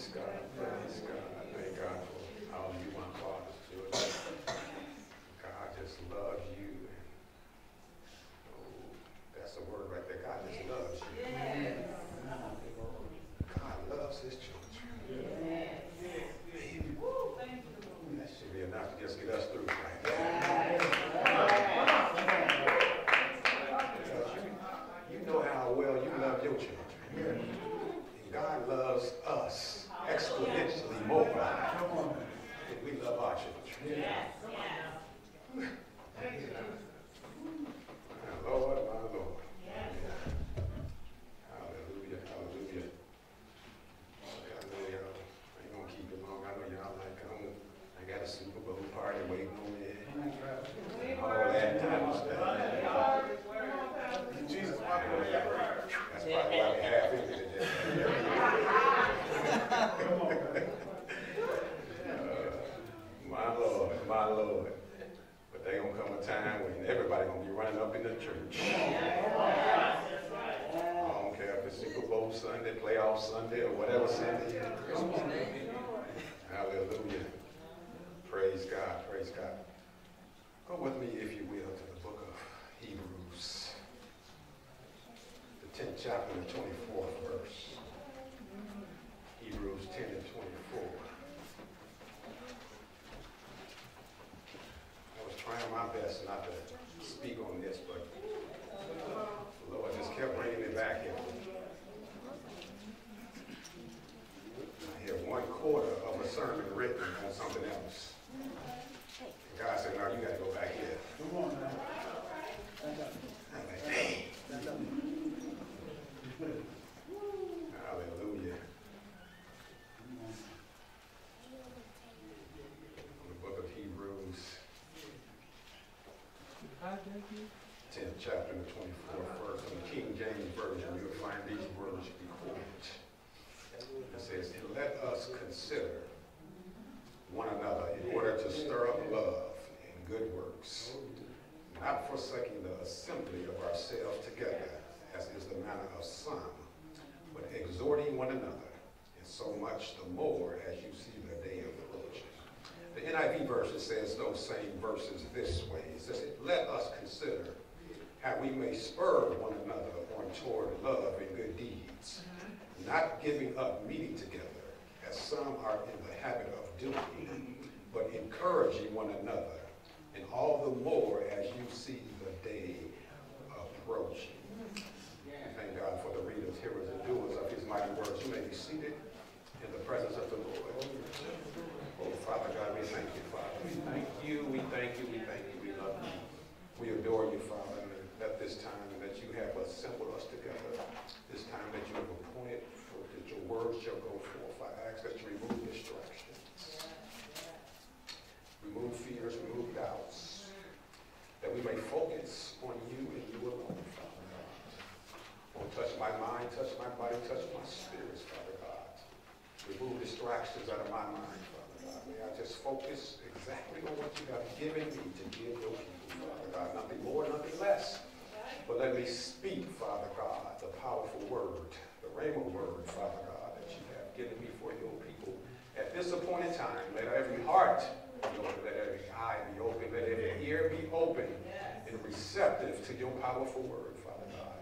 Praise God. Praise God. Thank God for all you, my father's children. God just loves you. Oh, that's the word right there. God just loves you. God loves his children. That should be enough to just get us through right there. You know how well you love your children. And God loves us exponentially more than we love our children. My Lord, my Lord. Hallelujah, hallelujah. I know y'all ain't gonna keep it long. I know y'all like, I got a Super Bowl party waiting on me. All that time of stuff. Jesus, my Lord. That's probably why we have it today. My Lord, my Lord. But there gonna come a time when everybody gonna be running up in the church. I don't care if it's Super Bowl Sunday, playoff Sunday, or whatever Sunday, Christmas Sunday. Hallelujah. Praise God, praise God. Go with me, if you will, to the book of Hebrews, the 10th chapter, the 24th verse. Hebrews 10 and 24. I was trying my best not to speak on this, but the Lord just kept bringing me back here. I hear 1/4 of a sermon written on something else. And God said, no, you got to go back here. Come on, man. I'm like, dang. Hallelujah. On the book of Hebrews, 10th chapter, the 24th verse. In the King James Version, you'll find these words recorded. It says, and let us consider one another in order to stir up love and good works, not forsaking the assembly of ourselves together, as is the manner of some, but exhorting one another, and so much the more as you see the day approaching. The NIV version says those same verses this way. It says, let us consider how we may spur one another on toward love and good deeds, not giving up meeting together, as some are in the habit of doing, but encouraging one another, and all the more as you see the day approaching. Thank God for the readers, hearers, and doers of his mighty words. You may be seated in the presence of the Lord. Oh, Father God, we thank you, Father. We thank you, we thank you, we thank you, we love you. We adore you, Father, and at this time that you have assembled us together, this time that you have appointed for that your word shall go forth. I ask that you remove distractions, remove fears, remove doubts, that we may focus on you and you alone, Father God. Oh, touch my mind, touch my body, touch my spirits, Father God. Remove distractions out of my mind, Father God. May I just focus exactly on what you have given me to give your people, Father God. Nothing more, nothing less. But let me speak, Father God, the powerful word, the rhema word, Father God, that you have given me for your people. At this appointed time, let every heart be open, let every eye be open, let every ear be open and receptive to your powerful word, Father God.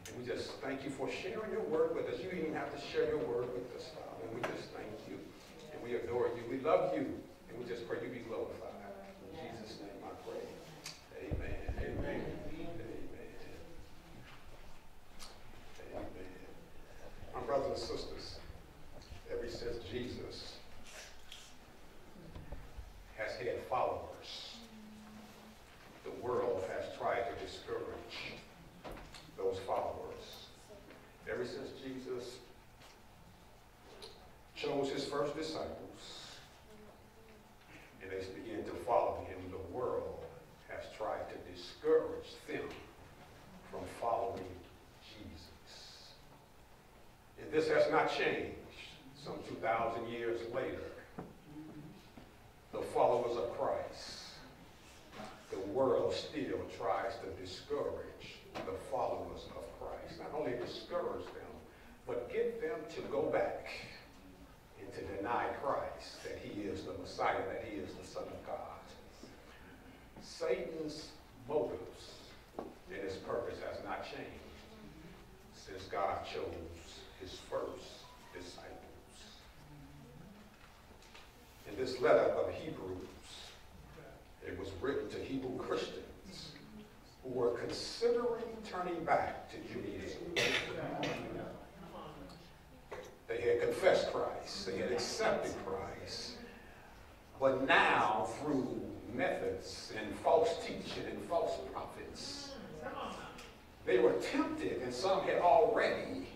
And we just thank you for sharing your word with us. You didn't even have to share your word with us, Father. And we just thank you. And we adore you. We love you. And we just pray you be glorified. In Jesus' name I pray. Amen. Amen. My brothers and sisters, ever since Jesus has had followers, the world has tried to discourage those followers. Ever since Jesus chose his first disciples and they began to follow him, the world has tried to discourage them from following Jesus. And this has not changed. Some 2,000 years later, the followers of Christ, the world still tries to discourage the followers of Christ. Not only discourage them, but get them to go back and to deny Christ, that he is the Messiah, that he is the Son of God. Satan's motives and his purpose has not changed since God chose his first disciples. In this letter of Hebrews, it was written to Hebrew Christians who were considering turning back to Judaism. They had confessed Christ, they had accepted Christ, but now through methods and false teaching and false prophets, they were tempted, and some had already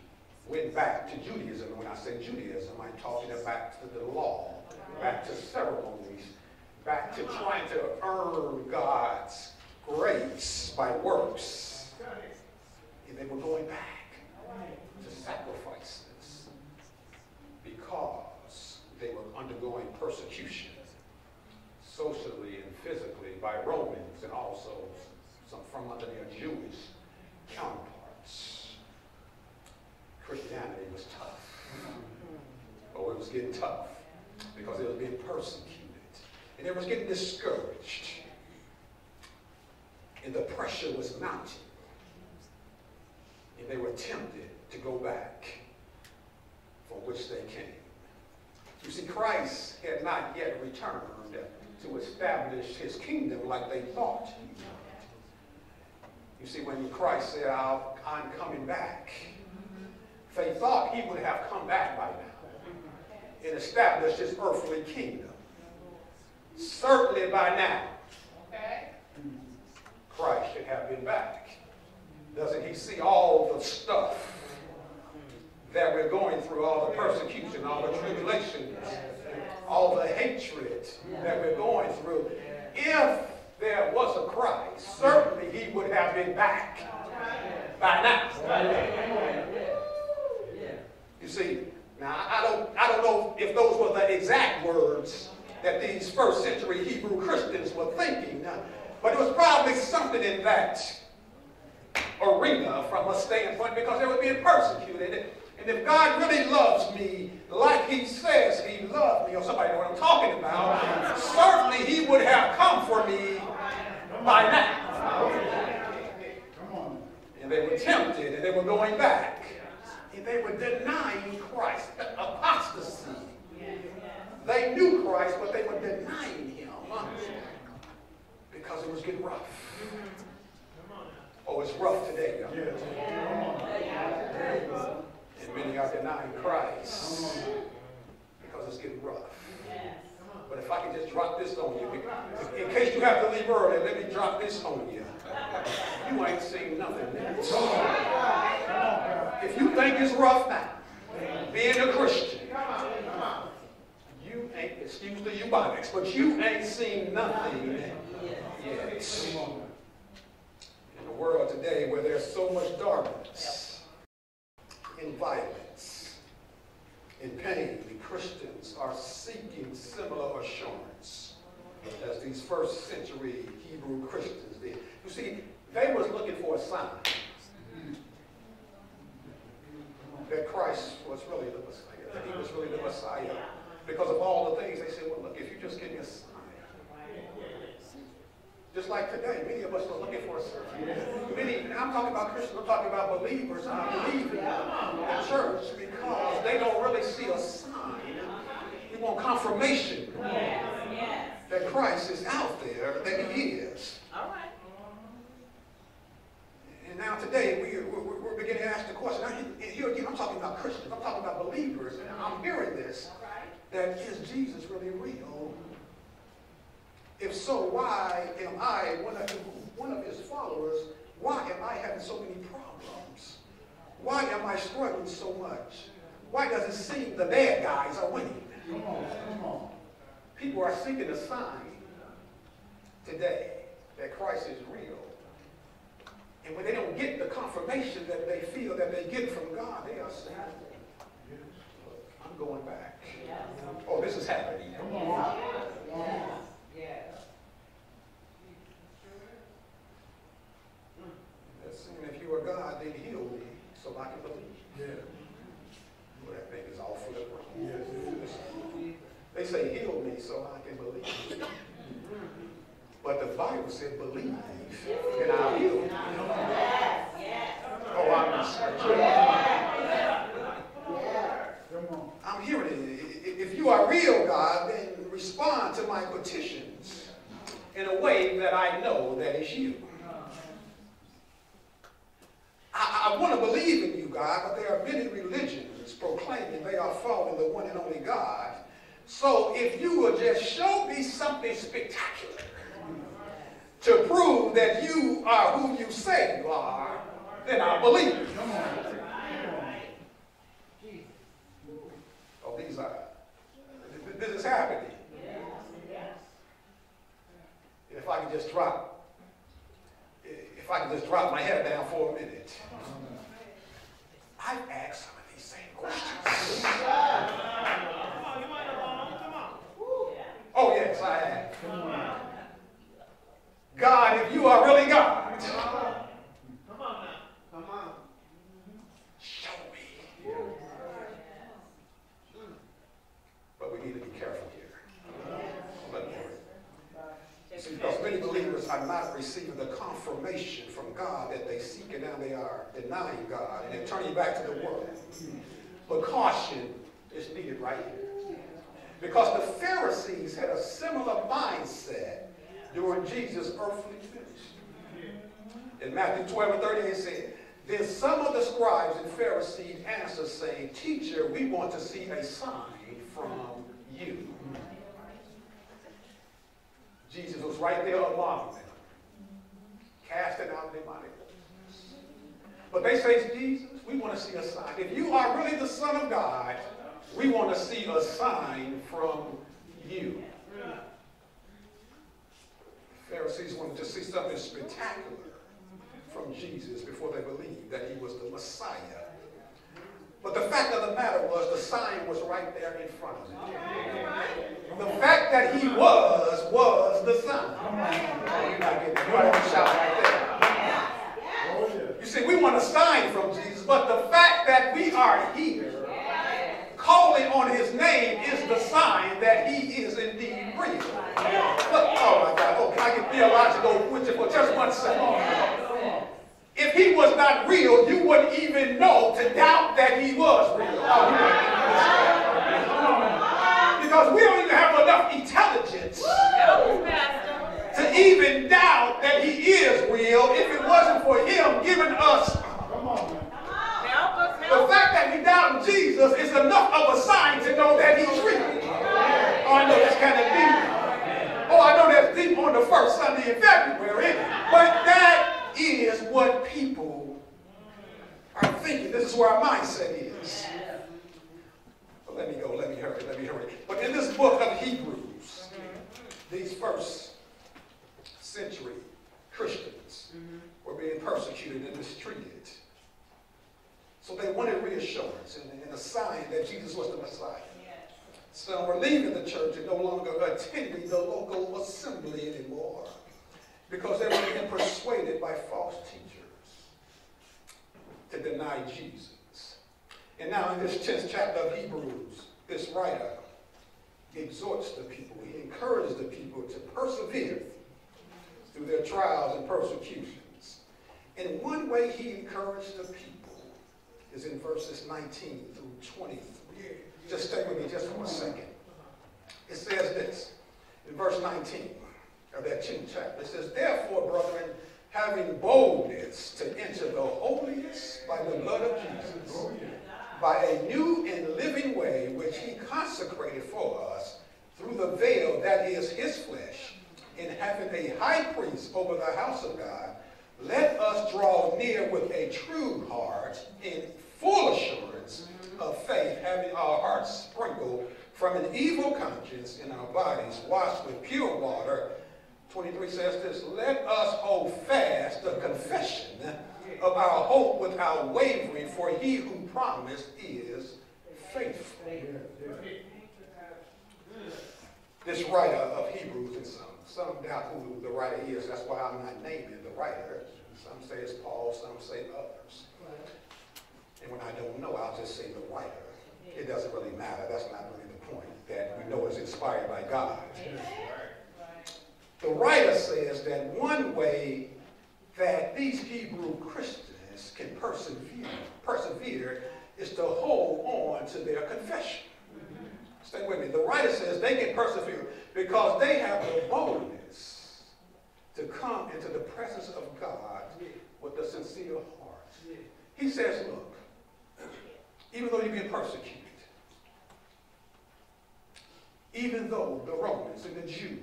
went back to Judaism. And when I say Judaism, I'm talking back to the law, back to ceremonies, back to trying to earn God's grace by works. And they were going back to sacrifices because they were undergoing persecution socially and physically by Romans and also some from under their Jewish counterparts. Christianity was tough. Oh, it was getting tough because it was being persecuted. And it was getting discouraged. And the pressure was mounting. And they were tempted to go back from which they came. You see, Christ had not yet returned to establish his kingdom like they thought he would. You see, when Christ said, I'm coming back, they thought he would have come back by now and established his earthly kingdom. Certainly by now, Christ should have been back. Doesn't he see all the stuff that we're going through, all the persecution, all the tribulations, all the hatred that we're going through? If there was a Christ, certainly he would have been back by now. You see, now I don't know if those were the exact words that these first century Hebrew Christians were thinking, but it was probably something in that arena from a standpoint because they were being persecuted. And if God really loves me like he says he loved me, or somebody know what I'm talking about, certainly he would have come for me by now. And they were tempted and they were going back. And they were denying Christ. Apostasy. They knew Christ, but they were denying him because it was getting rough. Oh, it's rough today, y'all. And many are denying Christ because it's getting rough. But if I can just drop this on you, in case you have to leave early, let me drop this on you. You ain't seen nothing yet. If you think it's rough now, being a Christian, you ain't, excuse the eubonics, but you ain't seen nothing yet. In a world today where there's so much darkness and violence and pain, the Christians are seeking similar assurance as these first century Hebrew Christians did. You see, they was looking for a sign that Christ was really the Messiah, that he was really the Messiah. Because of all the things, they said, well, look, if you just give me a sign. Just like today, many of us are looking for a sign. I'm talking about Christians, I'm talking about believers are leaving the church because they don't really see a sign. They want confirmation that Christ is out there, that he is. All right. And now today, we're beginning to ask the question. Now, here again, I'm talking about Christians. I'm talking about believers. And I'm hearing this. That is Jesus really real? If so, why am I, one of his followers, why am I having so many problems? Why am I struggling so much? Why does it seem the bad guys are winning? Come on. People are seeking a sign today that Christ is real. And when they don't get the confirmation that they feel that they get from God, they are saying, I'm going back. Oh, this is happening. Come on. Let's see, if you are God, then heal me so I can believe. Well, that thing is all full of wrong. They say, heal me so I can believe. But the Bible said, believe, and I'll heal you. Oh, I'm hearing it. If you are real, God, then respond to my petitions in a way that I know that is you. I want to believe in you, God, but there are many religions proclaiming they are following the one and only God. So if you will just show me something spectacular to prove that you are who you say you are, then I'll believe it. Oh, this is happening. If I can just drop my head down for a minute. I've asked some of these same questions. Oh, yes, I have. God, if you are really God, show me. But we need to be careful here. See, because many believers are not receiving the confirmation from God that they seek, and now they are denying God and they're turning back to the world. But caution is needed right here. Because the Pharisees had a similar mindset during Jesus' earthly ministry. In Matthew 12:38 it said, then some of the scribes and Pharisees answered, saying, Teacher, we want to see a sign from you. Jesus was right there among them, casting out demonic forces. But they say, Jesus, we want to see a sign. If you are really the Son of God, we want to see a sign from you. The Pharisees wanted to see something spectacular from Jesus before they believed that he was the Messiah. But the fact of the matter was, the sign was right there in front of them. The fact that he was the sign. Oh, you're not getting it. You ought to shout right there. You see, we want a sign from Jesus, but the fact that we are here calling on his name is the sign that he is indeed real. But, oh my God, can I get theological with you for just 1 second? If he was not real, you wouldn't even know to doubt that he was real. Because we don't even have enough intelligence to even doubt that he is real if it wasn't for him giving us. The fact that we doubt Jesus is enough of a sign to know that he's real. Oh, I know that's kind of deep. Oh, I know that's deep on the first Sunday in February. But that is what people are thinking. This is where our mindset is. But let me go. Let me hurry. But in this book of Hebrews, these first century Christians were being persecuted and mistreated. So they wanted reassurance and a sign that Jesus was the Messiah. Some were leaving the church and no longer attending the local assembly anymore because they were being persuaded by false teachers to deny Jesus. And now in this 10th chapter of Hebrews, this writer exhorts the people, he encourages the people to persevere through their trials and persecutions. And one way he encouraged the people is in verses 19 through 23. Just stay with me just for a second. It says this, in verse 19 of that 10th chapter. It says, therefore, brethren, having boldness to enter the holiest by the blood of Jesus, by a new and living way which he consecrated for us through the veil that is his flesh, and having a high priest over the house of God, let us draw near with a true heart in full assurance of faith, having our hearts sprinkled from an evil conscience and our bodies washed with pure water. 23 says this, let us hold fast the confession of our hope without wavering, for he who promised is faithful. This writer of Hebrews, and some doubt who the writer is, that's why I'm not naming the writer. Some say it's Paul, some say others. And when I don't know, I'll just say the writer. It doesn't really matter. That's not really the point. that we know is inspired by God. The writer says that one way that these Hebrew Christians can persevere is to hold on to their confession. Stay with me. The writer says they can persevere because they have the boldness to come into the presence of God with a sincere heart. He says, look, even though you've been persecuted, even though the Romans and the Jews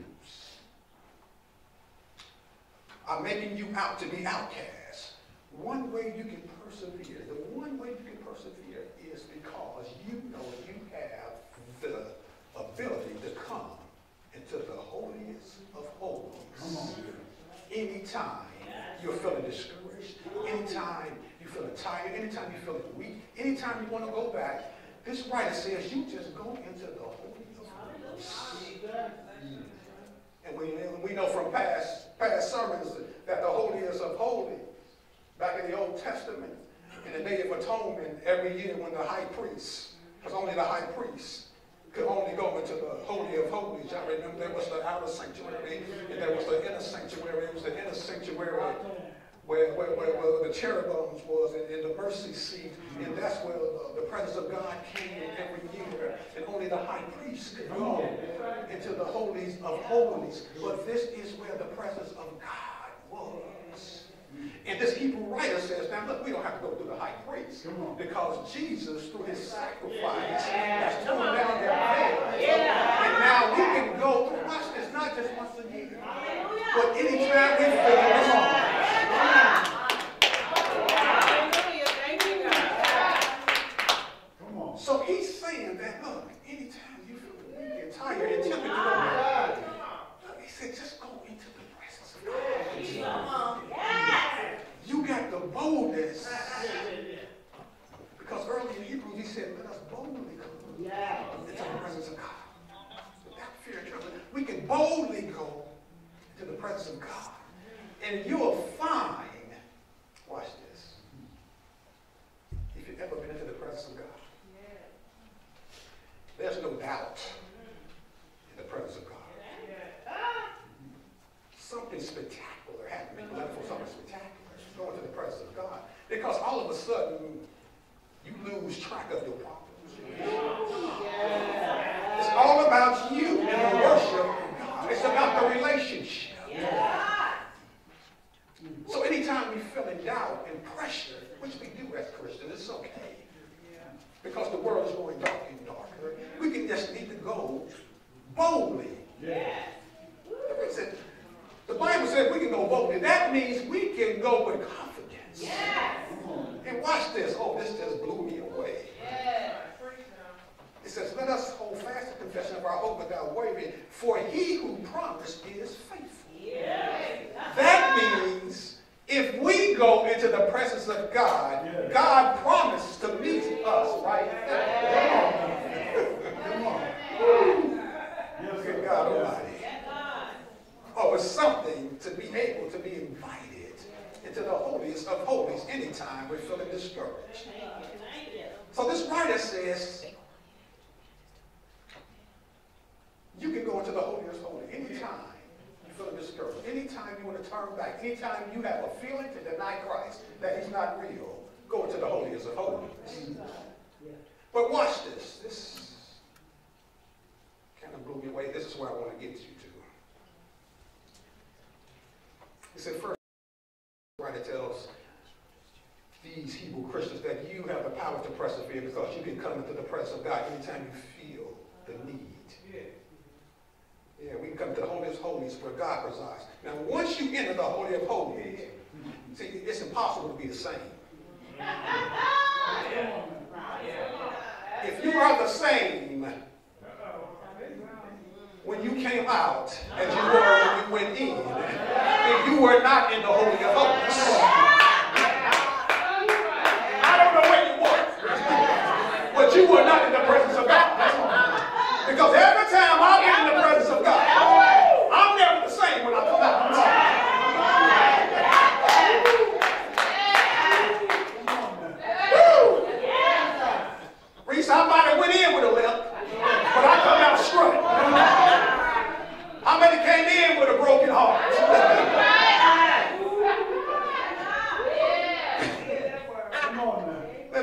are making you out to be outcasts, one way you can persevere, the one way you can persevere is because you know you have the ability to come into the holiest of holies. Anytime you're feeling discouraged, anytime you're feeling tired, anytime you're feeling weak, anytime you want to go back, this writer says you just go into the holy of holies. And we know from past sermons that the holiest of holies, back in the Old Testament, in the Day of Atonement, every year when the high priest, because only the high priest could only go into the Holy of Holies. I remember there was the outer sanctuary and there was the inner sanctuary. It was the inner sanctuary where the cherubims was and the mercy seat. And that's where the presence of God came every year. And only the high priest could go into the holies of holies. But this is where the presence of God was. And this Hebrew writer says, now look, we don't have to go through the high priest because Jesus, through his sacrifice, has torn down their veil. And now we can go through, watch this, not just once a year, but anytime we feel it. So he's saying that, look, anytime you feel weak and tired and tempted to go, he said, just go into the presence of God. You got the boldness. Because early in Hebrews he said, let us boldly come into the presence of God. Without fear and trembling. We can boldly go into the presence of God. And you'll find, watch this, if you've ever been into the presence of God, there's no doubt in the presence of God. Something spectacular happening. You're looking for something spectacular. Going to the presence of God. Because all of a sudden, you lose track of your problems. It's all about you and the worship of God. It's about the relationship. So anytime we feel in doubt and pressure, which we do as Christians, it's okay. Because the world is going darker and darker. We can just need to go boldly. The Bible says we can go boldly. That means we can go with confidence. And watch this. Oh, this just blew me away. It says, let us hold fast the confession of our hope without wavering, for he who promised is faithful. That means if we go into the presence of God, God promised to meet us right there. Come on. Look at God Almighty. Oh, it's something to be able to be invited into the holiest of holies anytime we're feeling discouraged. So this writer says, you can go into the holiest of holies anytime you're feeling discouraged, anytime you want to turn back, anytime you have a feeling to deny Christ, that he's not real, go into the holiest of holies. But watch this. This kind of blew me away. This is where I want to get you to. He said, first, the writer tells these Hebrew Christians that you have the power to persevere because you can come into the presence of God anytime you feel the need. Yeah, we can come to the holiest of holies where God resides. Now, once you enter the holy of holies, see, it's impossible to be the same. If you are the same when you came out as you were when you went in, then you were not in the holy of holies. I don't know where you were, but you were not in the presence of God. Because every time I've been in the presence of God, I'm never the same when I come out. Reese, I might have went in with a limp, but I come out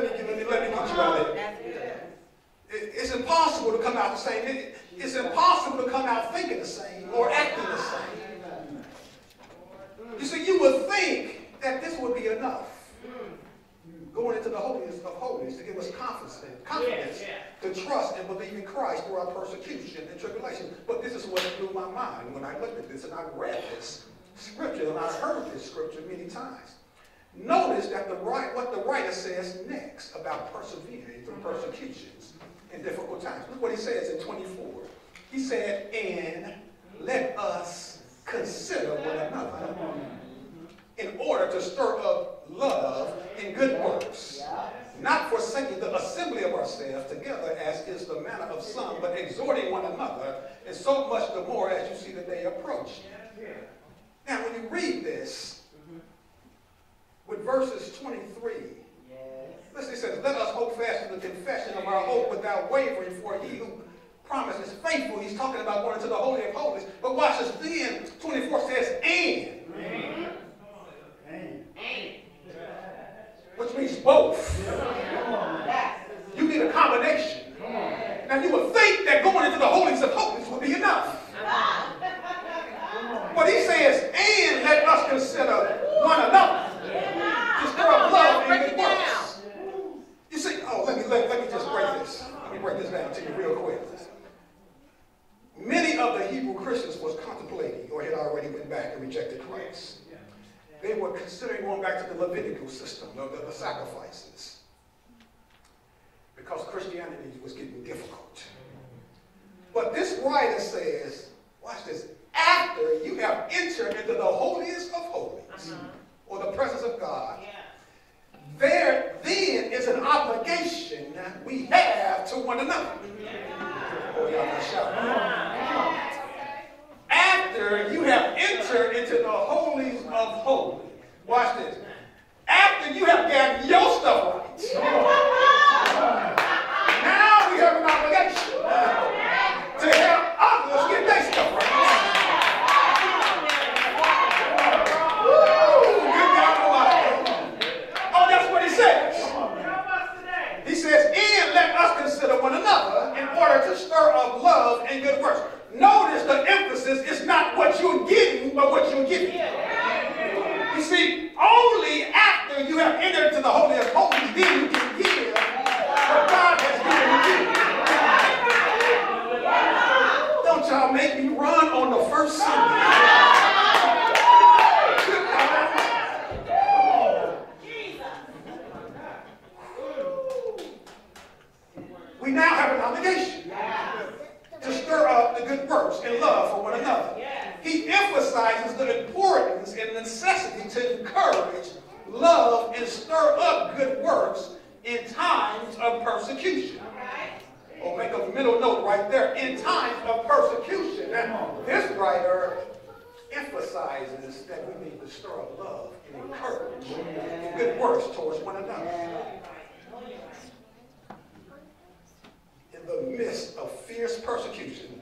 let me get you out of it. It's impossible to come out the same. It's impossible to come out thinking the same or acting the same. You see, you would think that this would be enough. Going into the holiest of holies to give us confidence to trust and believe in Christ through our persecution and tribulation. But this is what blew my mind when I looked at this and I read this scripture and I heard this scripture many times. Notice that what the writer says next about persevering through persecutions in difficult times. Look what he says in 24. He said, and let us consider one another in order to stir up love and good works, not forsaking the assembly of ourselves together as is the manner of some, but exhorting one another, and so much the more as you see the day approaching. Now when you read this, with verses 23, listen, it says, let us hold fast to the confession of our hope without wavering, for he who promises faithful. He's talking about going to the Holy of Holies. But watch this, then 24 says, and. Which means both. You need a combination. Now you would think that going into the holies of holies would be enough. But he says, and let us consider one another to stir up love and good works. You see, let me just break this. Let me break this down to you real quick. Many of the Hebrew Christians was contemplating or had already went back and rejected Christ. They were considering going back to the Levitical system, the sacrifices, because Christianity was getting difficult. But this writer says, watch this, after you have entered into the holiest of holies, or the presence of God, there then is an obligation that we have to one another. Oh, y'all not shouting. After you have entered into the holies of holies, watch this. After you have gotten your stuff right, now we have an obligation to help others get their stuff right. Good God Almighty. Oh, that's what he says. He says, and let us consider one another in order to stir up love and good works. Notice the emphasis is not what you're getting, but what you're giving. You see, only after you have entered into the Holy of Holies, then you can give what God has given you. Don't y'all make me run on the first Sunday. We now have an obligation to stir up the good works and love for one another. He emphasizes the importance and necessity to encourage, love, and stir up good works in times of persecution. Or make a middle note right there, in times of persecution. Now, this writer emphasizes that we need to stir up love and encourage good works towards one another. In the midst of fierce persecution,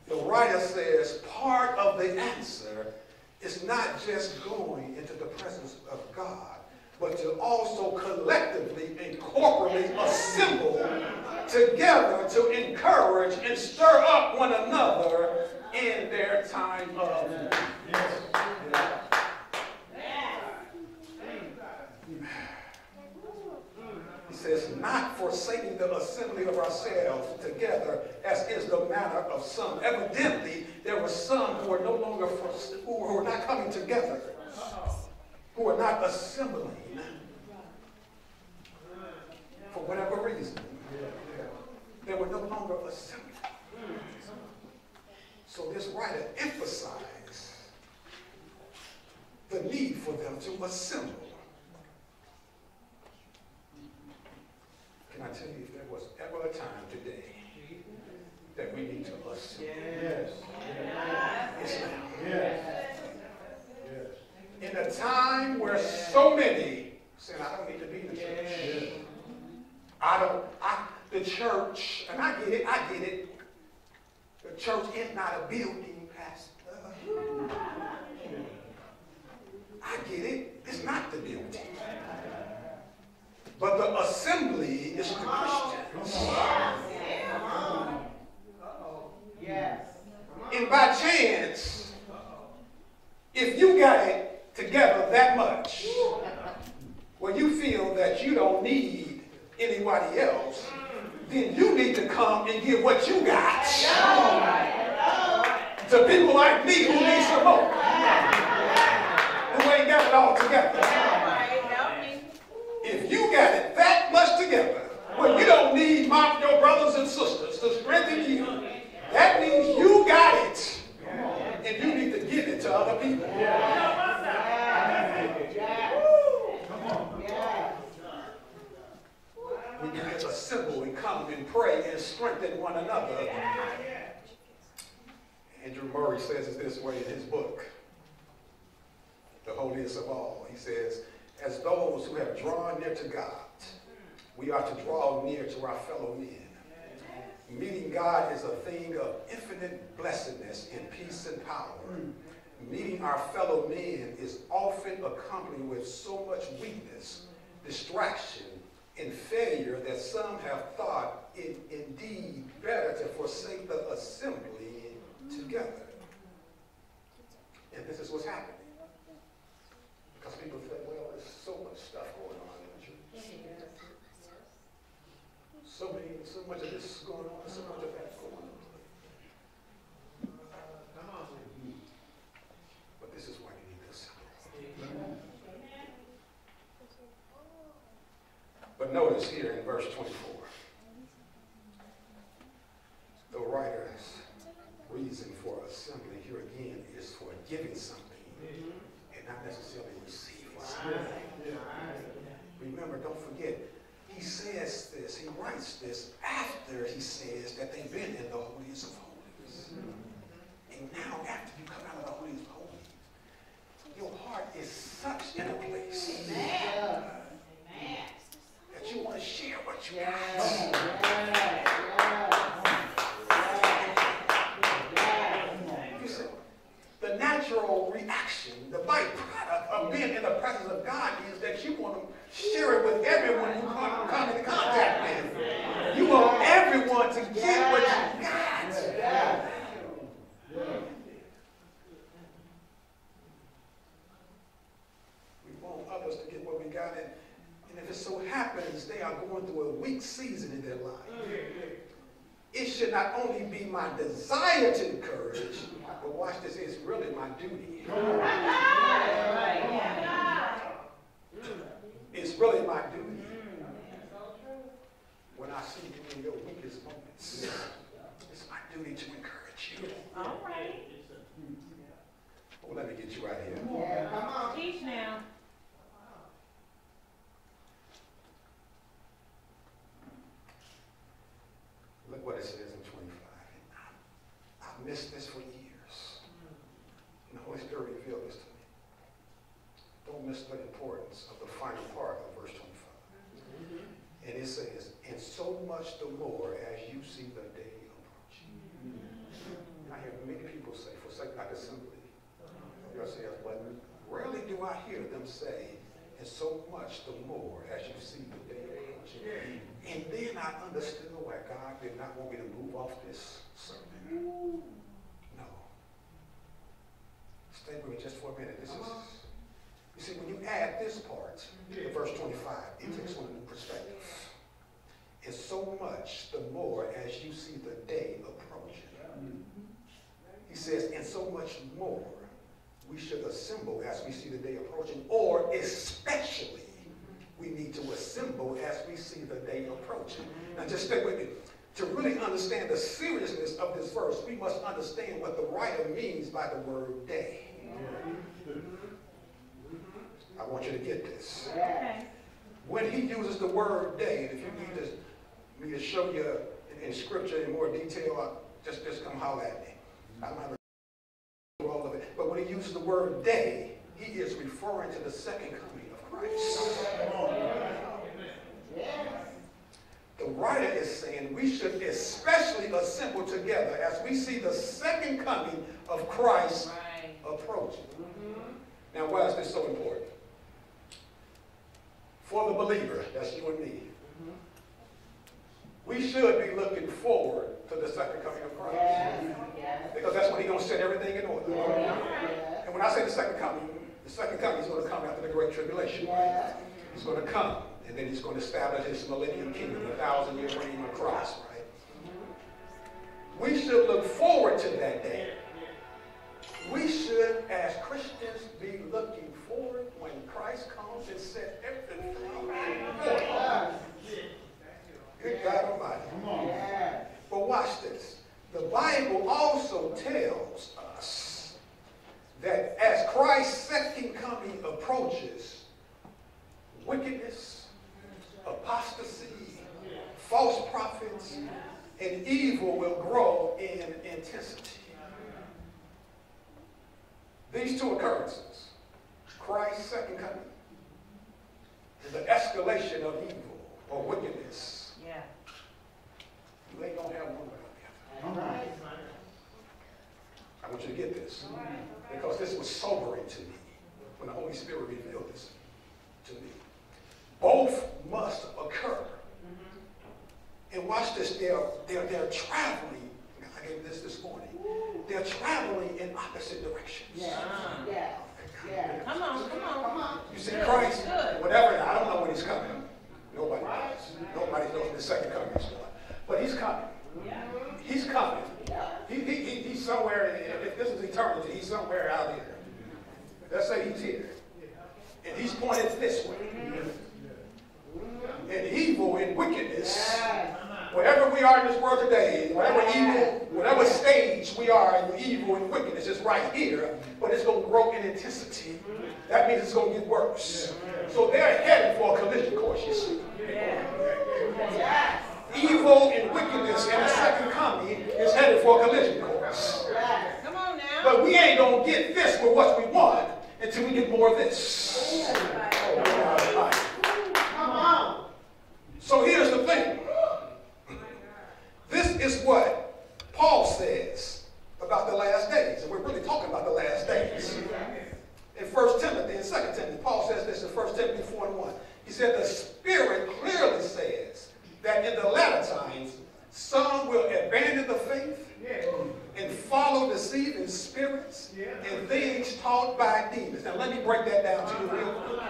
the writer says part of the answer is not just going into the presence of God, but to also collectively and corporately assemble together to encourage and stir up one another in their time of need. Says, not forsaking the assembly of ourselves together, as is the manner of some. Evidently, there were some who are no longer, who are not coming together, who are not assembling for whatever reason. They were no longer assembling. So this writer emphasized the need for them to assemble. Can I tell you, if there was ever a time today that we need to assemble? Yes. It's now. Yes. In a time where so many saying, I don't need to be in the church. The church, and I get it. The church is not a building, Pastor. I get it. It's not the building. But the assembly is the Christians. And by chance, if you got it together that much, where you feel that you don't need anybody else, then you need to come and give what you got to people like me who need some more, who ain't got it all together. If you got it that much together, where you don't need your brothers and sisters to strengthen you, that means you got it, and you need to give it to other people. We can get assemble and come and pray and strengthen one another. Andrew Murray says it this way in his book, The Holiest of All. He says, as those who have drawn near to God, we are to draw near to our fellow men. Meeting God is a thing of infinite blessedness and peace and power. Meeting our fellow men is often accompanied with so much weakness, distraction, and failure that some have thought it indeed better to forsake the assembly together. And this is what's happening. Because people say, well, there's so much stuff going on in the church. So much of this is going on, so much of that's going on. But this is why you need this. But notice here in verse 24, the writer's reason for assembly here again is for giving something and not necessarily receiving something. Remember, don't forget, he says this, he writes this after he says that they've been in the holiest of holies. And now after you come out of the holiest of holies, your heart is such in a place that you want to share what you got. You see, the natural reaction, the byproduct of being in the presence of God is that you want to share it with everyone you come into contact with. You want everyone to get what you got. We want others to get what we got, and if it so happens they are going through a weak season in their life, it should not only be my desire to encourage, but watch this, it's really my duty. It's really my duty. When I see you in your weakest moments, it's my duty to encourage you. All right. Oh, let me get you out of here. Yeah, come on. Teach now. Look what it says in 25. I've missed this for years. And the Holy Spirit revealed this to me. Don't miss the importance of the final part of verse 25. And it says, and so much the more as you see the day approaching. And I hear many people say, forsake not assembly of yourselves, but rarely do I hear them say, and so much the more as you see the day approaching. And then I understood why God did not want me to move off this sermon. No. Stay with me just for a minute. This is, you see, when you add this part to verse 25, it takes on a new perspective. And so much the more as you see the day approaching. He says, and so much more we should assemble as we see the day approaching, or especially we need to assemble as we see the day approaching. Now just stay with me. To really understand the seriousness of this verse, we must understand what the writer means by the word day. I want you to get this. Okay. When he uses the word day, and if you need me to show you in scripture in more detail, just come holler at me. I'm not do all of it. But when he uses the word day, he is referring to the second coming of Christ. The writer is saying we should especially assemble together as we see the second coming of Christ approaching. Now, why is this so important? for the believer, that's you and me, we should be looking forward to the second coming of Christ. Because that's when he's going to set everything in order. And when I say the second coming is going to come after the Great Tribulation. Right? He's going to come, and then he's going to establish his millennium kingdom, the 1,000-year reign of Christ. Right? We should look forward to that day. We should, as Christians, be looking forward when Christ comes and set everything in order. Good God Almighty. But watch this. The Bible also tells us that as Christ's second coming approaches, wickedness, apostasy, false prophets, and evil will grow in intensity. These two occurrences, Christ's second coming, and the escalation of evil or wickedness, you ain't going to have one without the other. I want you to get this, because this was sobering to me when the Holy Spirit revealed this to me. Both must occur. And watch this, they're traveling. I gave this morning. They're traveling in opposite directions. Come on. You see Christ, whatever, I don't know when he's coming. Nobody knows. Nobody knows when the second coming is going. But he's coming. He's coming. He's somewhere, if this is eternity, he's somewhere out here. Let's say he's here. And he's pointed this way. And evil and wickedness, wherever we are in this world today, whatever stage we are in evil and wickedness is right here, but it's going to grow in intensity. That means it's going to get worse. So they're headed for a collision course, you see. Evil and wickedness in the second coming is headed for a collision course. Come on now. But we ain't going to get this with what we want until we get more of this. Come on. So here's the thing. This is what Paul says about the last days. And we're really talking about the last days. In 1 Timothy and 2 Timothy, Paul says this in 1 Timothy 4:1. He said, the Spirit clearly says that in the latter times, some will abandon the faith and follow deceiving spirits and things taught by demons. Now let me break that down to you real quick.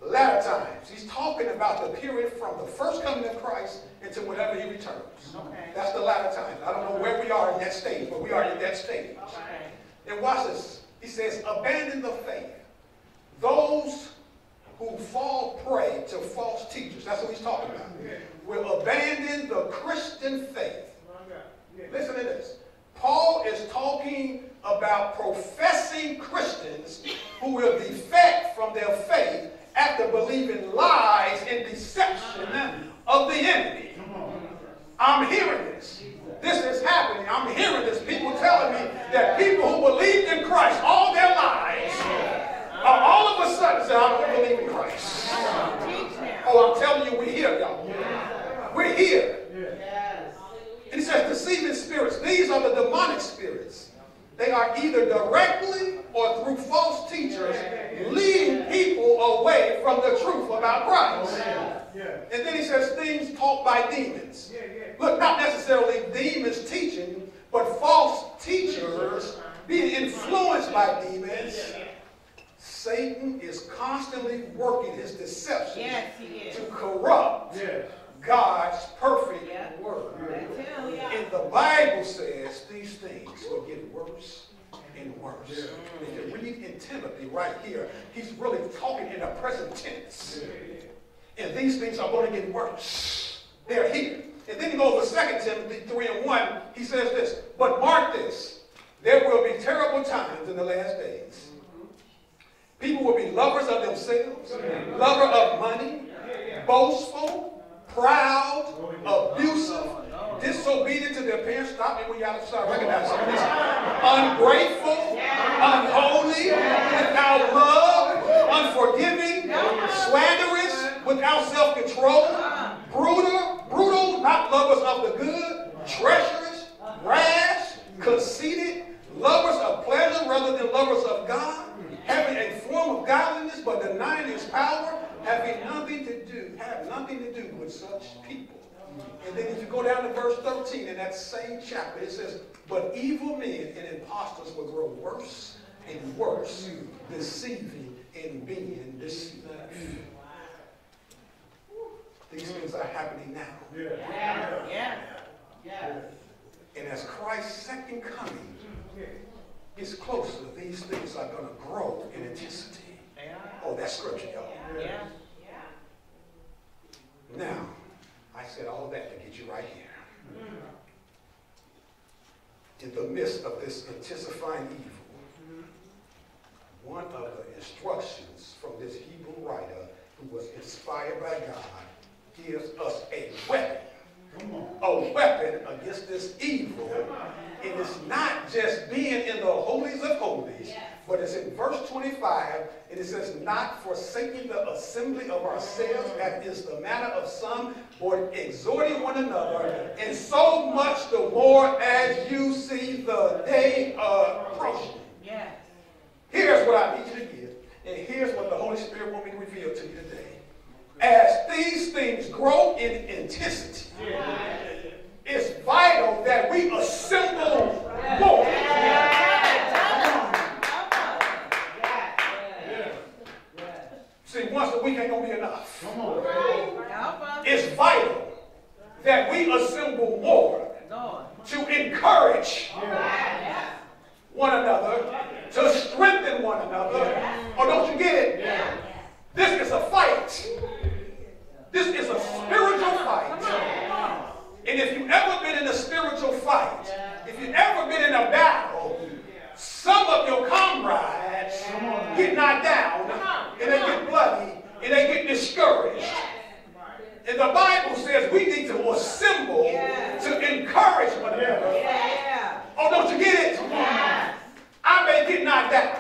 Latter times. He's talking about the period from the first coming of Christ until whenever he returns. That's the latter times. I don't know where we are in that stage, but we are in that stage. And watch this. He says, abandon the faith. Those who fall prey to false teachers. That's what he's talking about. Will abandon the Christian faith. Listen to this. Paul is talking about professing Christians who will defect from their faith after believing lies and deception of the enemy. I'm hearing this. This is happening. I'm hearing this. People telling me that people who believed in Christ all their lives are all of a sudden say, I don't believe in Christ. Oh, I'm telling you, we're here, y'all. We're here. And he says deceiving spirits. These are the demonic spirits. They are either directly or through false teachers leading people away from the truth about Christ. And then he says things taught by demons. Look, not necessarily demons teaching, but false teachers being influenced by demons. Satan is constantly working his deception to corrupt God's perfect word. And the Bible says these things will get worse and worse. If you read in Timothy right here, he's really talking in a present tense. And these things are going to get worse. They're here. And then he goes to 2 Timothy 3:1. He says this, but mark this, there will be terrible times in the last days. People will be lovers of themselves, lover of money, boastful, proud, abusive, disobedient to their parents. Stop me when you have to start recognizing some of this. Ungrateful, unholy, without love, unforgiving, slanderous, without self-control, brutal, not lovers of the good, treacherous, rash, conceited, lovers of pleasure rather than lovers of God, having a form form of godliness, but denying his power, have nothing to do with such people. And then if you go down to verse 13 in that same chapter, it says, but evil men and impostors will grow worse and worse, deceiving and being deceived. These things are happening now. And as Christ's second coming is closer, these things are going to grow in intensity. Oh, that's scripture, y'all. Now, I said all that to get you right here. In the midst of this intensifying evil, one of the instructions from this Hebrew writer who was inspired by God gives us a weapon. A weapon against this evil. It is not just being in the holies of holies, but it's in verse 25, and it says, not forsaking the assembly of ourselves, as is the manner of some, but exhorting one another, and so much the more as you see the day approaching. Here's what I need you to get, and here's what the Holy Spirit wants me to reveal to you today. As these things grow in intensity, it's vital that we assemble more. See, once a week ain't going to be enough. It's vital that we assemble more to encourage one another, to strengthen one another. Oh, don't you get it? This is a fight. This is a spiritual fight. And if you've ever been in a spiritual fight, if you've ever been in a battle, some of your comrades get knocked down, and they get bloody, and they get discouraged. And the Bible says we need to assemble to encourage one another. Oh, don't you get it? I may get knocked down.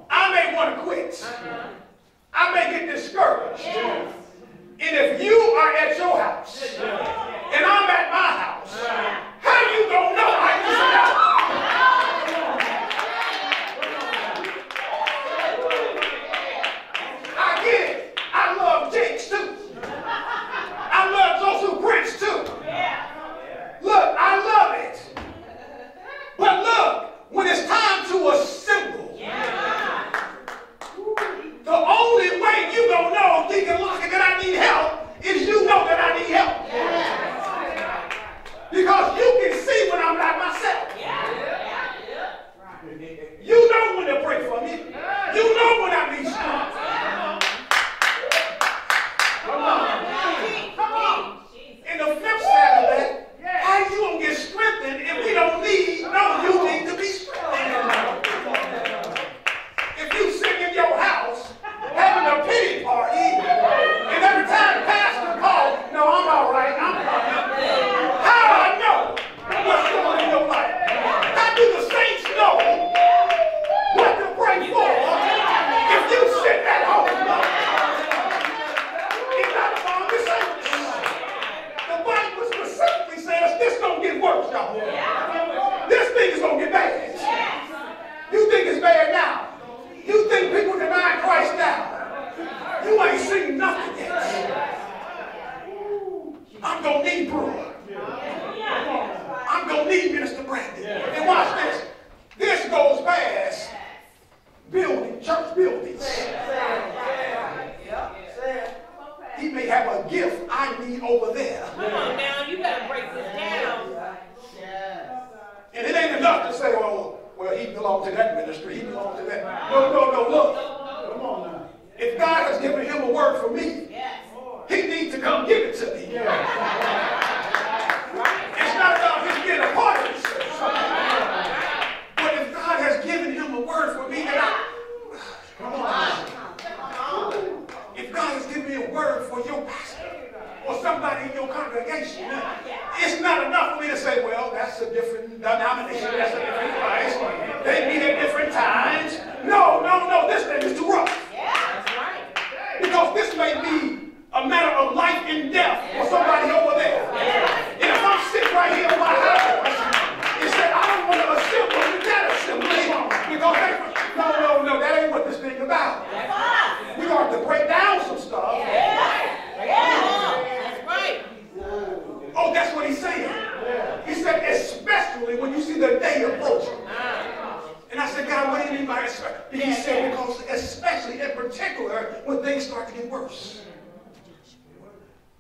I may want to quit. I may get discouraged. And if you are at your house and I'm at my house, how you gonna know I can sit I get it. I love Jakes too. I love Joseph Prince too. Look, I love it. But look, when it's time to assemble, the only way you gonna know, Deacon Lockett, that I need help is you know that I need help. Because you can see when I'm not myself. You know when to pray for me. You know when I need strength. And the flip side of that, how you gonna get strengthened if we don't need, no, you need to be strengthened. If you sit in your house having a pity party, and every time pastor calls, no, I'm all right, I'm fine. How do I know what's going on in your life? How do the saints know what to pray for if you sit at home? It's not about the saints. The Bible specifically says this gonna get worse, y'all. This thing is gonna get bad. You think it's bad now? You think people deny Christ now? You ain't seen nothing yet. I'm going to need Brewer. I'm going to need Minister Brandon. And watch this. This goes past church buildings. He may have a gift I need over there. Come on now, you better break this down. And it ain't enough to say, well, he belongs to that ministry, he belongs to that. No, look. Come on now. If God has given him a word for me, he needs to come give it to me. It's not about him being a part of this church. But if God has given him a word for me, if God has given me a word for your pastor or somebody in your congregation, it's not enough for me to say, well, that's a different denomination, that's a different Christ. They meet at different times. No, this thing is too rough. Because this may be a matter of life and death for somebody over there. And if I'm sitting right here in my house and say, I don't want to assemble in that assembly, because no,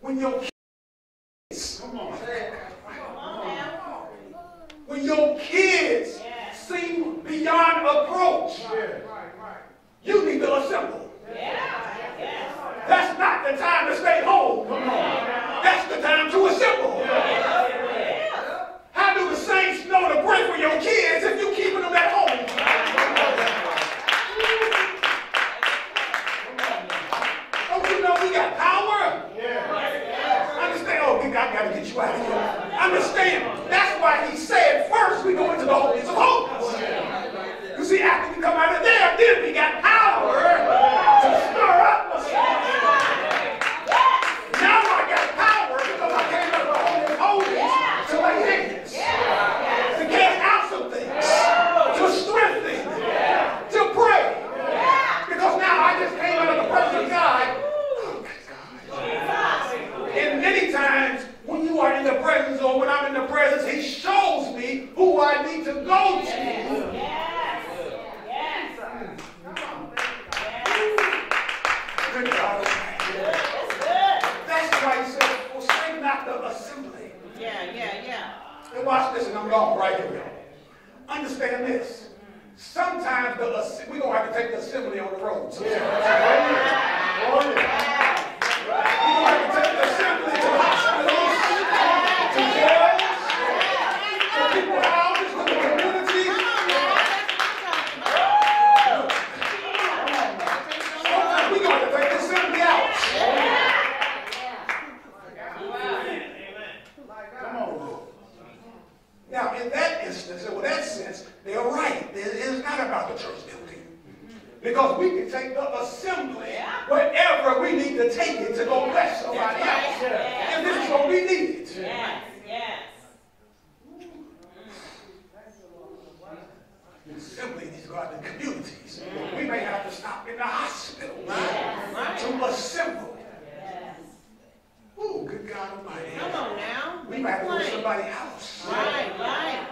When your kids, when your kids seem beyond approach, you need to assemble. That's not the time to stay home. That's the time to assemble. How do the saints know to pray for your kids if you're keeping them at home? Don't you know we got power? Understand? Oh, I got to get you out of here. Understand? That's why he said first we go into the holies of holies. You see, after we come out of there, then we got power to stir up the spirit. Now I got power because I came out of the holy of holies to lay hands, to cast out some things, to strengthen, to pray. Because now I just came out of the presence of God. And many times when you are in the presence or when I'm in the presence, he shows me who I need to go to. Good God. That's why he said, forsake not the assembly. And watch this, and I'm going right here. Understand this. Sometimes we're going to have to take the assembly on the road. We're going to have to take the assembly to hospitals, to jails, to people's houses, to the communities. Sometimes we're going to have to take the assembly out. Come on. Now, in that instance, or that sense, they're right. It's not about the church building. Because we can take the assembly wherever we need to take it to go bless somebody else. And this is what we need. The assembly needs to go out in communities. We may have to stop in the hospital to assemble. Oh, good God Almighty. Come on now. We might have to go to somebody's house. Right.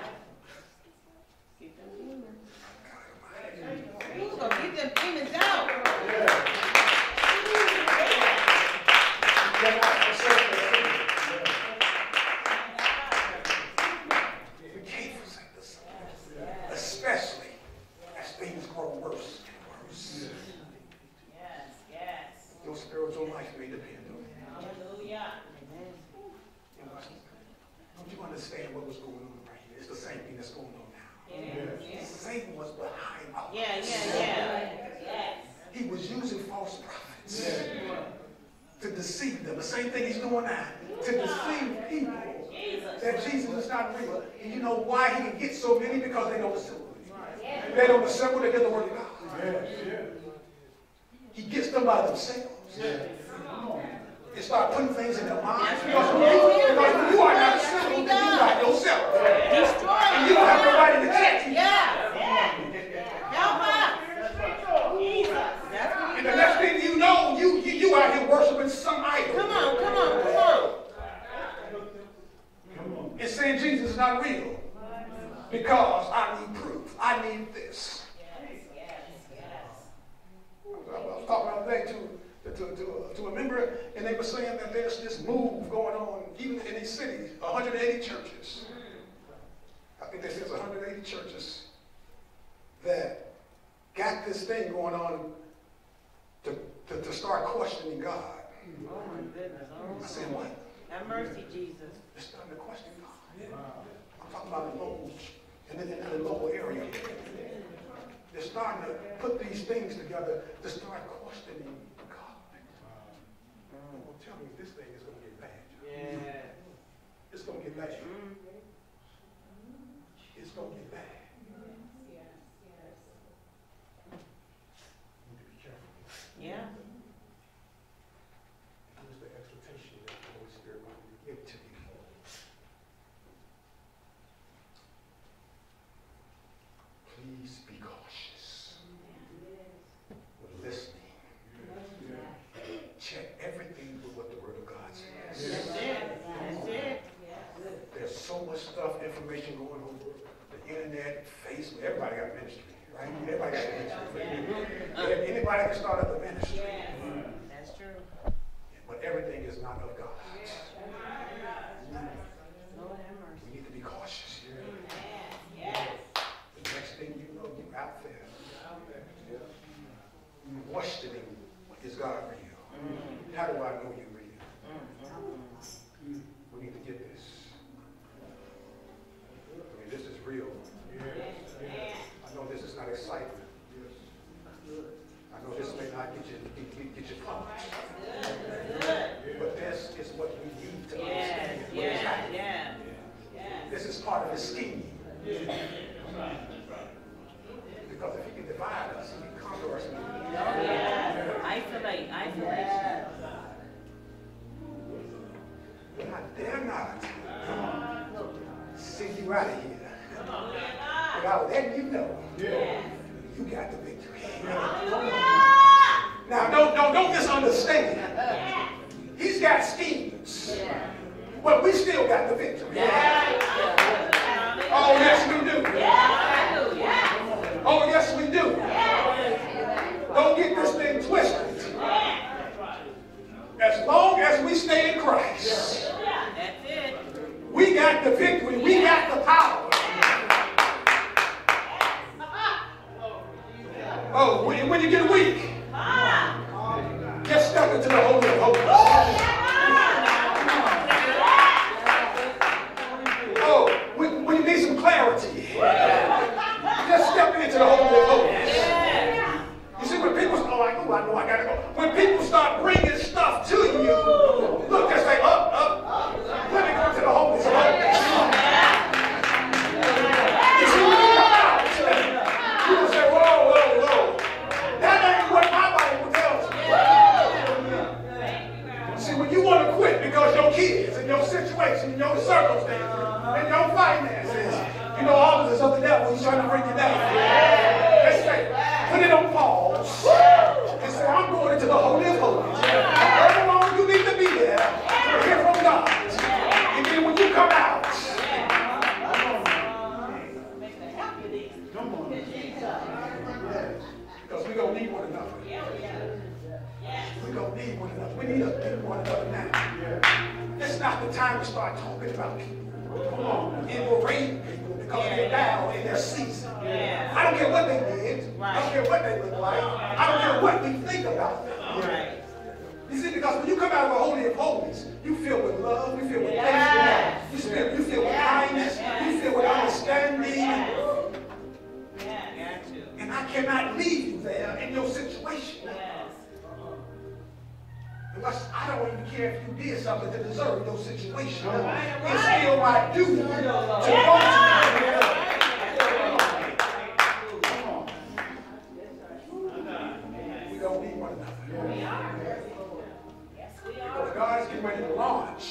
Who's going to get them demons out? We can't forsake this, especially as things grow worse and worse. Your spiritual life may depend on it. Hallelujah. Don't you understand what was going on right here? It's the same thing that's going on now. Satan was behind all this. He was using false prophets to deceive them. The same thing he's doing now. To deceive people that Jesus is not real. And you know why he can get so many? Because they don't assemble. They don't assemble, they get the word of God. He gets them by themselves. They start putting things in their minds. Because when you are not assembled, then you by yourself. And you don't have nobody to check you. And the next thing you know, you out here worshiping some idol. Come on. And saying Jesus is not real. Because I need proof. I need this. I was talking the other day to a member, and they were saying that there's this move going on, even in these cities, 180 churches. I think there's 180 churches that got this thing going on to start questioning God. Oh my goodness. I said, what? Have mercy, Jesus. They're starting to question God. I'm talking about in the local area. They're starting to put these things together to start questioning God. Well, tell me if this thing is going to get bad. It's going to get bad. It's going to get bad. You need to be careful. Here's the exhortation that the Holy Spirit wanted to give to you. Please be cautious with listening. Check everything with what the Word of God says. That's it. There's so much stuff, information going on. The internet, Facebook, everybody got ministry, right? Everybody got ministry. Anybody can start up a ministry. That's true. But everything is not of God. Lord have mercy. We need to be cautious here. Yes. The next thing you know, you're out there. Questioning, is God real? How do I know you're real? We need to get this. I mean, this is real. I know this is not excitement. I know this may not get you pumped. But this is what we need to understand. What is happening. This is part of his scheme. Because if he can divide us, he can conquer us. Isolation. But I dare not send you out of here without letting you know you got the victory. Now, don't misunderstand. He's got schemes, but we still got the victory. Oh, yes, we do. Oh, yes, we do. Don't get this thing twisted. As long as we stay in Christ, we got the victory. We got the power. Oh, when you get weak, just step into the Holy of Holies. Oh, when you need some clarity, just step into the Holy of Holies. You see, when people start like, oh, I know I gotta go. When people start bringing stuff to you, look, just say, up. Let me go to the Holy of Holies. You see, when you come out, people say, whoa. That ain't what my Bible tells me. See, when you want to quit because your kids and your situation and your circumstances and your finances, you know, all this is of the devil. He's trying to bring you down. Let's say, put it on pause and say, I'm going into the Holy of Holies. However long you need to be there to hear from God. And then when you come out, because we're going to need one another. We're going to need one another. We need to need one another now. It's not the time to start talking about people. It will rain people because they're down in their season. I don't care what they did. I don't care what they look like. I don't care what we think about them. You see, because when you come out of the Holy of Holies, you feel with love, you feel with patience, you feel with kindness, you feel with understanding. And I cannot leave you there in your situation. Because I don't even care if you did something to deserve your situation. It's still my duty to go to you. We don't need one another. Because God is getting ready to launch.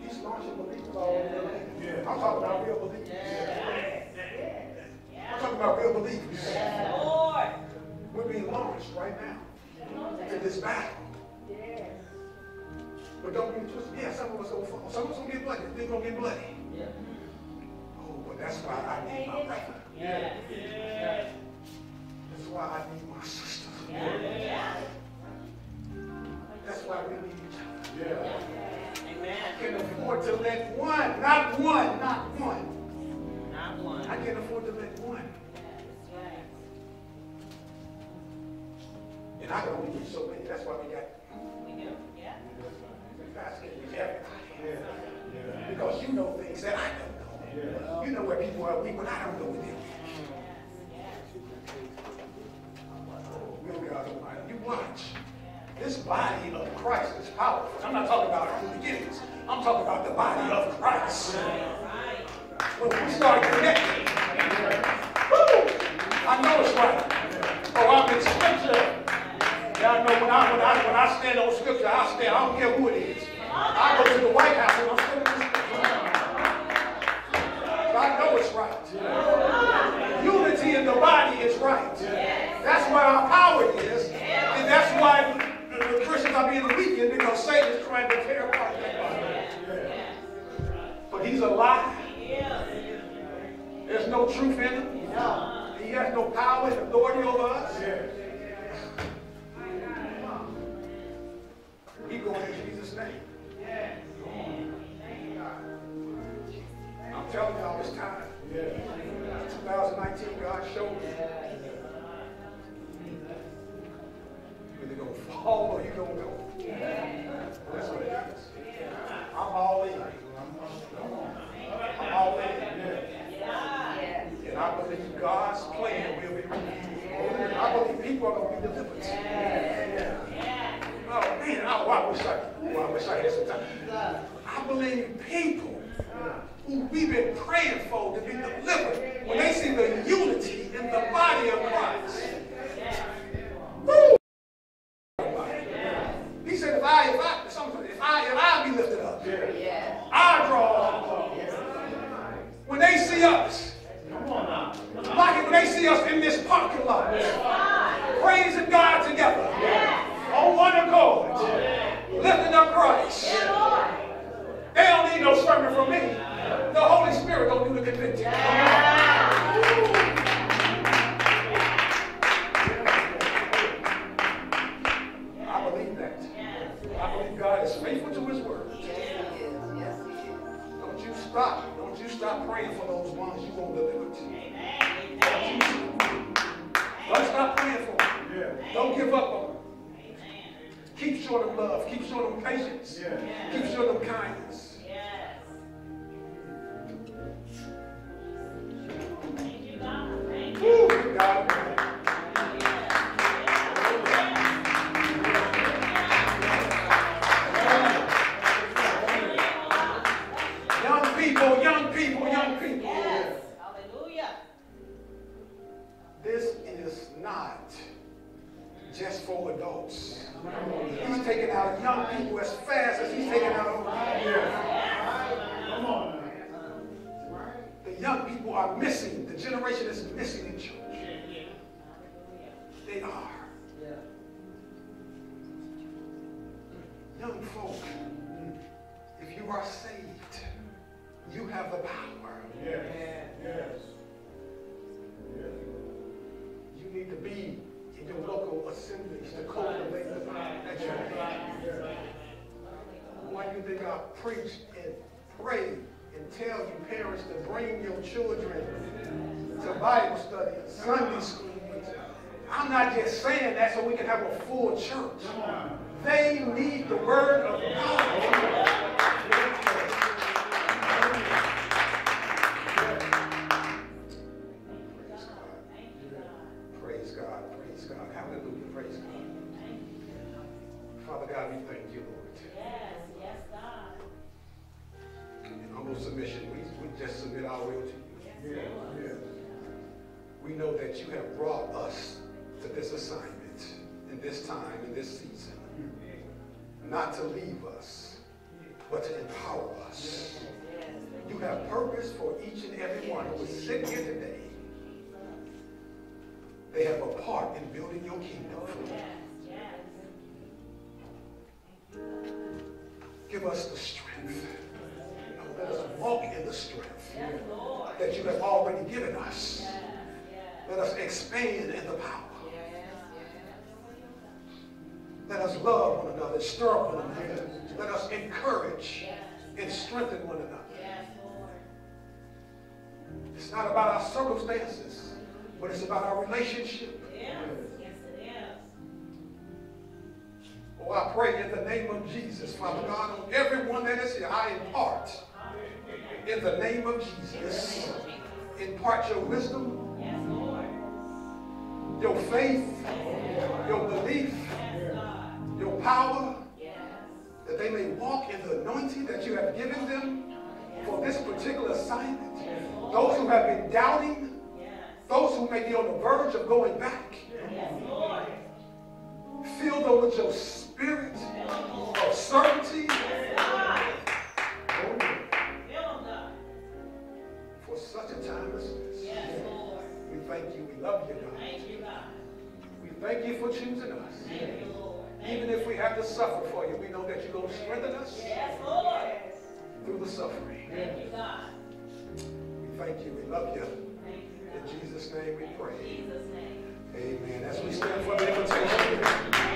He's launching believers all over the land. I'm talking about real believers. I'm talking about real believers. We're being launched right now in this battle. But don't be twisted. Yeah, some of us will fall. Some of us will get bloody. They're going to get bloody. Oh, but that's why I need my brother. That's why I need my sister. That's why we need each other. I can afford to let one. I can't afford to let one. And I can only reach so many. That's why we got. God can reach everybody. Because you know things that I don't know. You know where people are weak, but I don't know where they're weak. Will God Almighty. You watch. This body of Christ is powerful. I'm not talking about early beginnings. I'm talking about the body of Christ. When we start connecting, woo, I know it's right. Oh, I'm in scripture. Y'all know when I stand on scripture, I stand. I don't care who it is. I go to the White House and I'm standing on scripture. I know it's right. Unity in the body is right. That's where our power is, and that's why the Christians are being weakened, because Satan is trying to tear apart that body. But he's a lie. There's no truth in him. He has no power and authority over us. He's going want to go. That's what it is. I'm all in. I'm all in. And I believe God's plan will be revealed. I believe people are going to be delivered. Oh man, I wish I had some time. I believe people who we've been praying for to be delivered, when they see the unity in the body of Christ. Woo! He said, if I be lifted up, I draw. When they see us, like when they see us in this parking lot, praising God together, on one accord, lifting up Christ, they don't need no sermon from me. The Holy Spirit gonna do the convicting. I believe that. I believe God is faithful to his word. Don't you stop praying for those ones you won't deliver to. Don't stop praying for them. Don't give up on them. Keep showing them love. Keep showing them patience. Keep showing them kindness. Woo, God. Young people. Yes. Hallelujah. This is not just for adults. He's taking out young people as fast as he's taking out old people. Come on. The young people are missing. The generation is missing in church. They are. Young folk, if you are saved, you have the power. Yes. You need to be in your local assemblies to cultivate the power that you have. Why do you think I preach and pray and tell you parents to bring your children to Bible study and Sunday school? I'm not just saying that so we can have a full church. They need the word of God. Praise God. Hallelujah. Praise God. Father God, we thank you, Lord. Yes, God. In humble submission, we just submit our will to you. We know that you have brought us to this assignment, in this time, in this season. Not to leave us, but to empower us. You have purpose for each and every one who is sitting here today. They have a part in building your kingdom. Give us the strength. Let us walk in the strength that you have already given us. Let us expand in the power. Let us love one another, stir up one another. Let us encourage and strengthen one another. It's not about our circumstances, but it's about our relationship. Yes, it is. Oh, I pray in the name of Jesus, Father God, on everyone that is here, I impart in the name of Jesus. Impart your wisdom, your faith, your belief, your power, that they may walk in the anointing that you have given them for this particular assignment. Those who have been doubting, those who may be on the verge of going back, fill them with your spirit of certainty. For such a time as this. We thank you. We love you, God. We thank you for choosing us. Even if we have to suffer for you, we know that you're going to strengthen us through the suffering. We thank you. We love you. In Jesus' name we pray. Amen. As we stand for the invitation.